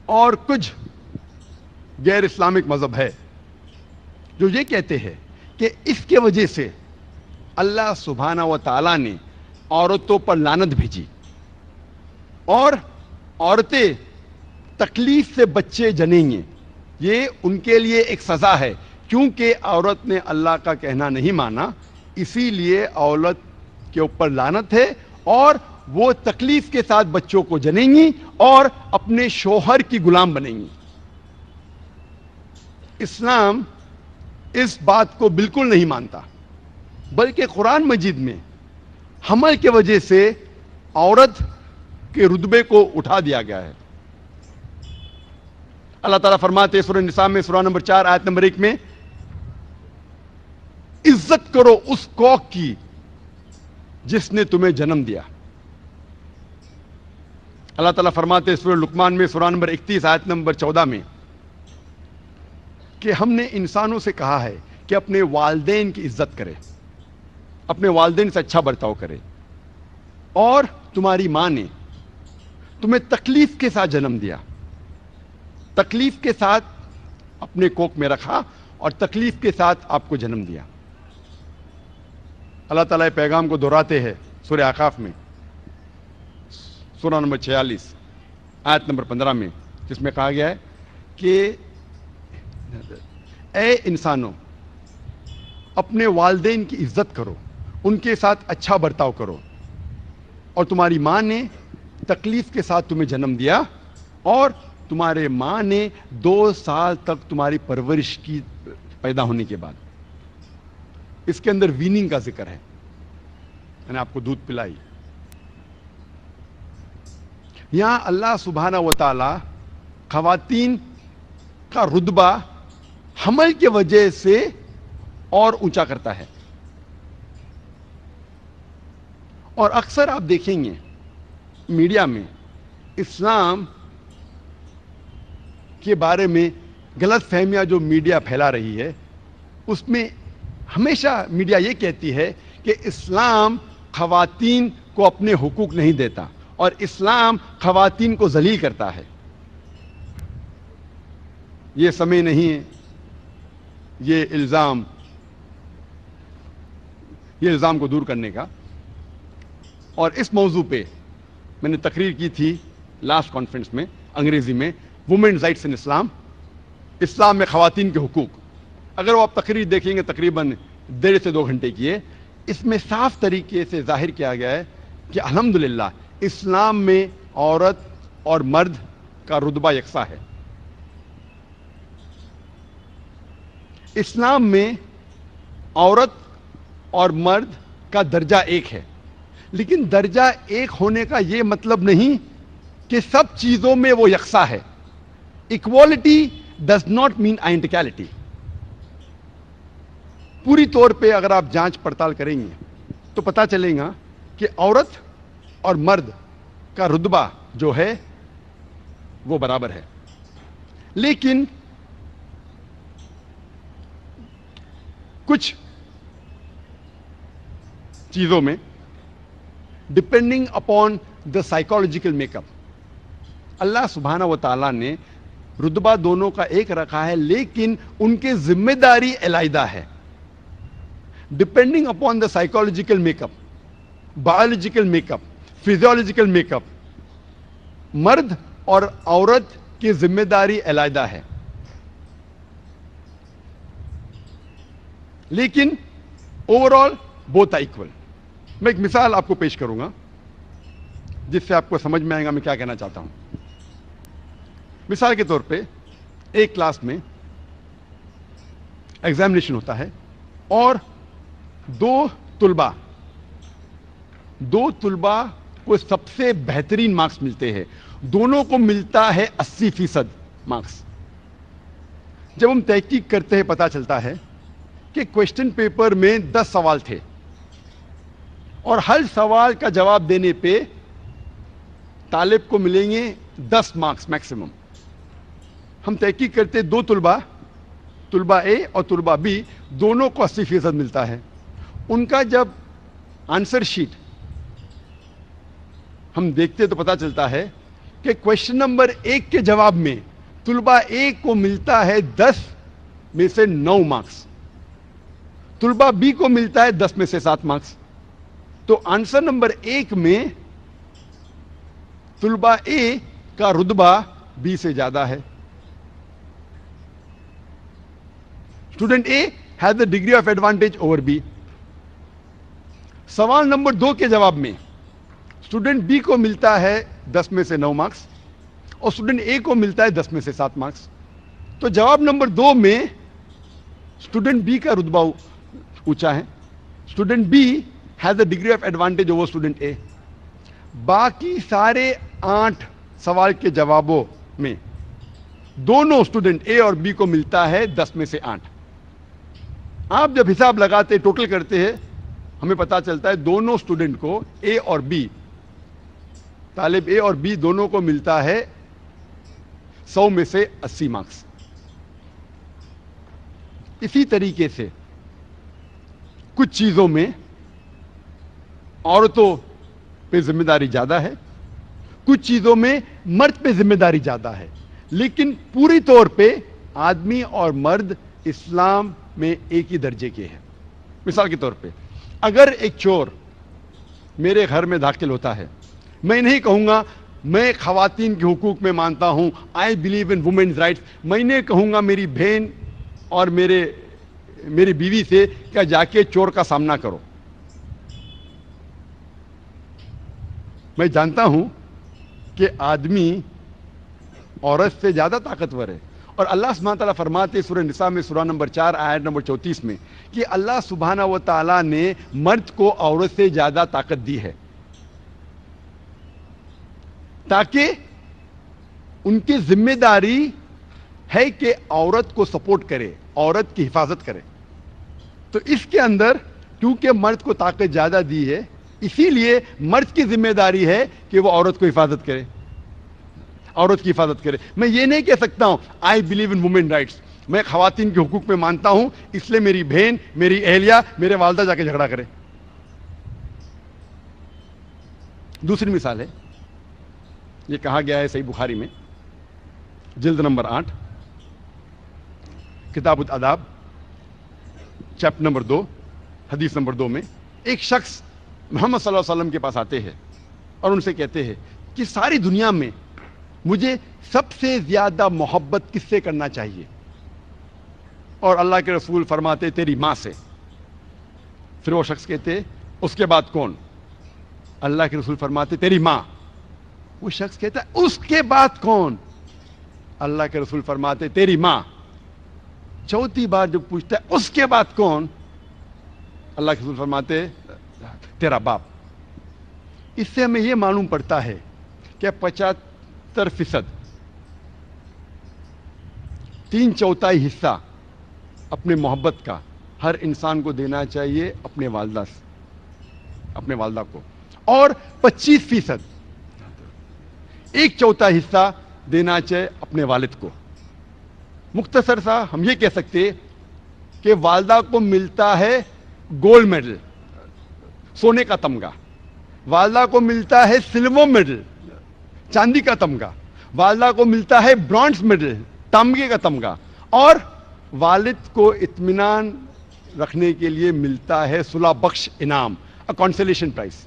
اور کچھ غیر اسلامک مذہب ہے جو یہ کہتے ہیں کہ اس کے وجہ سے اللہ سبحانہ و تعالیٰ نے عورتوں پر لعنت بھیجی اور عورتیں تکلیف سے بچے جنیں گے، یہ ان کے لیے ایک سزا ہے، کیونکہ عورت نے اللہ کا کہنا نہیں مانا، اسی لیے عورت کے اوپر لعنت ہے اور وہ تکلیف کے ساتھ بچوں کو جنیں گی اور اپنے شوہر کی غلام بنیں گی۔ اسلام اس بات کو بالکل نہیں مانتا، بلکہ قرآن مجید میں حمل کی وجہ سے عورت کے رتبے کو اٹھا دیا گیا ہے۔ اللہ تعالیٰ فرماتے ہیں سورہ نساء میں سورہ نمبر 4 آیت نمبر 1 میں، عزت کرو اس کوکھ کی جس نے تمہیں جنم دیا۔ اللہ تعالیٰ فرماتے ہیں سورہ لقمان میں سورہ نمبر 31 آیت نمبر 14 میں کہ ہم نے انسانوں سے کہا ہے کہ اپنے والدین کی عزت کرے، اپنے والدین سے اچھا برتاؤ کرے، اور تمہاری ماں نے تمہیں تکلیف کے ساتھ جنم دیا، تکلیف کے ساتھ اپنے کوکھ میں رکھا اور تکلیف کے ساتھ آپ کو جنم دیا۔ اللہ تعالیٰ پیغام کو دہراتے ہیں سورہ اعراف میں سورہ نمبر 46 آیت نمبر 15 میں، جس میں کہا گیا ہے کہ اے انسانوں، اپنے والدین کی عزت کرو، ان کے ساتھ اچھا برتاؤ کرو، اور تمہاری ماں نے تکلیف کے ساتھ تمہیں جنم دیا اور تمہارے ماں نے 2 سال تک تمہاری پرورش کی پیدا ہونے کے بعد۔ اس کے اندر ویننگ کا ذکر ہے، میں نے آپ کو دودھ پلائی۔ یہاں اللہ سبحانہ و تعالی خواتین کا رتبہ حمل کی وجہ سے اور اونچا کرتا ہے، اور اکثر آپ دیکھیں گے میڈیا میں اسلام کے بارے میں غلط فہمیاں جو میڈیا پھیلا رہی ہے، اس میں ہمیشہ میڈیا یہ کہتی ہے کہ اسلام خواتین کو اپنے حقوق نہیں دیتا اور اسلام خواتین کو ذلیل کرتا ہے۔ یہ سمے نہیں ہے یہ الزام کو دور کرنے کا، اور اس موضوع پہ میں نے تقریر کی تھی لاسٹ کانفرنس میں انگریزی میں، وومنز رائٹس ان اسلام، اسلام میں خواتین کے حقوق۔ اگر وہ آپ تقریر دیکھیں گے تقریباً 1.5 سے 2 گھنٹے کی ہے، اس میں صاف طریقے سے ظاہر کیا گیا ہے کہ الحمدللہ اسلام میں عورت اور مرد کا رتبہ یکساں ہے۔ اسلام میں عورت اور مرد کا درجہ ایک ہے، لیکن درجہ ایک ہونے کا یہ مطلب نہیں کہ سب چیزوں میں وہ یکساں ہے۔ Equality does not mean identicality. پوری طور پہ اگر آپ جانچ پڑتال کریں گے تو پتہ چلے گا کہ عورت اور مرد کا رتبہ جو ہے وہ برابر ہے، لیکن کچھ چیزوں میں depending upon the psychological make up اللہ سبحانہ و تعالیٰ نے رتبہ دونوں کا ایک رکھا ہے، لیکن ان کے ذمہ داری علیحدہ ہے۔ Depending upon the psychological make up, biological make up, physiological make up, مرد اور عورت کی ذمہ داری علیحدہ ہے، لیکن overall both are equal. میں ایک مثال آپ کو پیش کروں گا جس سے آپ کو سمجھ میں آئے گا میں کیا کہنا چاہتا ہوں۔ مثال کے طور پہ ایک کلاس میں ایگزامینیشن ہوتا ہے اور دو طلباء کو سب سے بہترین مارکس ملتے ہیں، دونوں کو ملتا ہے 80% مارکس۔ جب ہم تحقیق کرتے ہیں پتہ چلتا ہے کہ کوشچن پیپر میں 10 سوال تھے اور ہر سوال کا جواب دینے پہ طالب کو ملیں گے 10 مارکس میکسیمم۔ ہم تحقیق کرتے 2 طلباء اے اور طلباء بی دونوں کو 80% ملتا ہے۔ ان کا جب آنسر شیٹ ہم دیکھتے تو پتہ چلتا ہے کہ کوشچن نمبر 1 کے جواب میں طلبہ اے کو ملتا ہے 10 میں سے 9 مارکس، طلبہ بی کو ملتا ہے 10 میں سے 7 مارکس. تو آنسر نمبر 1 میں طلبہ اے کا رتبہ بی سے زیادہ ہے. Student A has the degree of advantage over B. سوال نمبر 2 کے جواب میں اسٹوڈنٹ بی کو ملتا ہے 10 میں سے 9 مارکس اور اسٹوڈنٹ اے کو ملتا ہے 10 میں سے 7 مارکس. تو جواب نمبر 2 میں اسٹوڈنٹ بی کا رتبہ اونچا ہے. Student B has A degree of advantage over student A. باقی سارے 8 سوال کے جوابوں میں دونوں اسٹوڈنٹ اے اور بی کو ملتا ہے 10 میں سے 8. آپ جب حساب لگاتے ٹوٹل کرتے ہیں ہمیں پتا چلتا ہے دونوں اسٹوڈنٹ کو اے اور بی، طالب اے اور بی دونوں کو ملتا ہے 100 میں سے 80 مارکس. اسی طریقے سے کچھ چیزوں میں عورتوں پہ ذمہ داری زیادہ ہے، کچھ چیزوں میں مرد پہ ذمہ داری زیادہ ہے، لیکن پوری طور پہ آدمی اور مرد اسلام میں ایک ہی درجے کے ہیں. مثال کے طور پہ اگر ایک چور میرے گھر میں داخل ہوتا ہے، میں نہیں کہوں گا میں خواتین کے حقوق میں مانتا ہوں، I believe in women's rights. میں نہیں کہوں گا میری بہن اور میری بیوی سے کیا جا کے چور کا سامنا کرو. میں جانتا ہوں کہ آدمی عورت سے زیادہ طاقتور ہے، اور اللہ سبحانہ تعالیٰ فرماتے سورہ نساء میں سورہ نمبر 4 آیت نمبر 34 میں کہ اللہ سبحانہ و تعالیٰ نے مرد کو عورت سے زیادہ طاقت دی ہے تاکہ ان کی ذمہ داری ہے کہ عورت کو سپورٹ کرے، عورت کی حفاظت کرے. تو اس کے اندر کیونکہ مرد کو طاقت زیادہ دی ہے، اسی لیے مرد کی ذمہ داری ہے کہ وہ عورت کو حفاظت کرے، عورت کی حفاظت کرے. میں یہ نہیں کہہ سکتا ہوں I believe in women rights, میں خواتین کے حقوق میں مانتا ہوں اس لیے میری بہن، میری اہلیہ، میرے والدہ جا کے جھگڑا کرے. دوسری مثال ہے، یہ کہا گیا ہے صحیح بخاری میں جلد نمبر 8 کتاب الاداب چیپٹر نمبر 2 حدیث نمبر 2 میں ایک شخص محمد صلی اللہ علیہ وسلم کے پاس آتے ہیں اور ان سے کہتے ہیں کہ ساری دنیا میں مجھے سب سے زیادہ محبت کس سے کرنا چاہیے؟ اور اللہ کے رسول فرماتے تیری ماں سے. پھر وہ شخص کہتے اس کے بعد کون؟ اللہ کے رسول فرماتے تیری ماں. وہ شخص کہتا ہے اس کے بعد کون؟ اللہ کے رسول فرماتے تیری ماں. چوتھی بار جب پوچھتا ہے اس کے بعد کون؟ اللہ کے رسول فرماتے تیرا باپ. اس سے ہمیں یہ معلوم پڑتا ہے کہ 75% 3/4 حصہ اپنے محبت کا ہر انسان کو دینا چاہیے اپنے والدہ سے، اپنے والدہ کو، اور 25% 1/4 حصہ دینا چاہیے اپنے والد کو. مختصر سا ہم یہ کہہ سکتے کہ والدہ کو ملتا ہے گولڈ میڈل، سونے کا تمغہ، والدہ کو ملتا ہے سلور میڈل، چاندی کا تمغہ، والدہ کو ملتا ہے برونز میڈل، تانبے کا تمغہ، اور والد کو اطمینان رکھنے کے لیے ملتا ہے صلح بخش انعام، کنسولیشن پرائز.